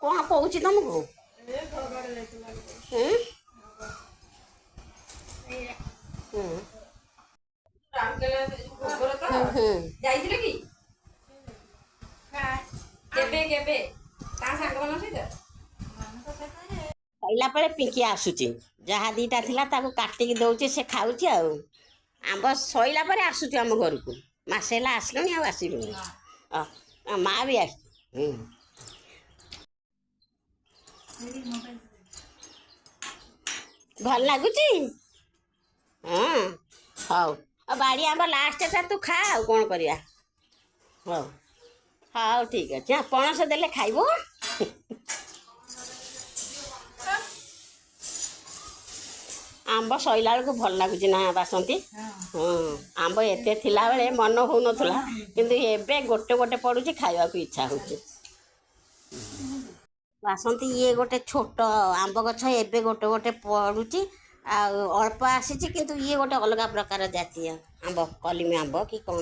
କ'ଣ କହୁଛି ତମକୁ? ଯାଇଥିଲେ କି କେବେ କେବେ ତା ସାଙ୍ଗମାନଙ୍କ ସହିତ? ଖାଇଲା ପରେ ପିଙ୍କି ଆସୁଛି, ଯାହା ଦିଟା ଥିଲା ତାକୁ କାଟିକି ଦଉଛି, ସେ ଖାଉଛି ଆଉ। ଆମ୍ବ ସଇଲା ପରେ ଆସୁଛୁ ଆମ ଘରକୁ, ମାସେ ହେଲା ଆସିଲୁଣି ଆଉ ଆସିଲୁଣି। ମା ବି ଆସିଛି। ଭଲ ଲାଗୁଛି? ହଁ ହଉ, ଆଉ ବାଡ଼ି ଆମ୍ବ ଲାଷ୍ଟଟା ତୁ ଖା, ଆଉ କ'ଣ କରିବା। ହଉ ହଉ ଠିକ୍ ଅଛି। ପଣସ ଦେଲେ ଖାଇବ। ଆମ୍ବ ସଇଲା ବେଳକୁ ଭଲ ଲାଗୁଛି ନା ବାସନ୍ତୀ? ହଁ, ଆମ୍ବ ଏତେ ଥିଲାବେଳେ ମନ ହଉନଥିଲା, କିନ୍ତୁ ଏବେ ଗୋଟେ ଗୋଟେ ପଡ଼ୁଛି, ଖାଇବାକୁ ଇଚ୍ଛା ହେଉଛି। ବାସନ୍ତୀ ଇଏ ଗୋଟେ ଛୋଟ ଆମ୍ବ ଗଛ, ଏବେ ଗୋଟେ ଗୋଟେ ପଡ଼ୁଛି, ଆଉ ଅଳ୍ପ ଆସିଛି, କିନ୍ତୁ ଇଏ ଗୋଟେ ଅଲଗା ପ୍ରକାର ଜାତୀୟ ଆମ୍ବ, କଲିମି ଆମ୍ବ କି କ'ଣ।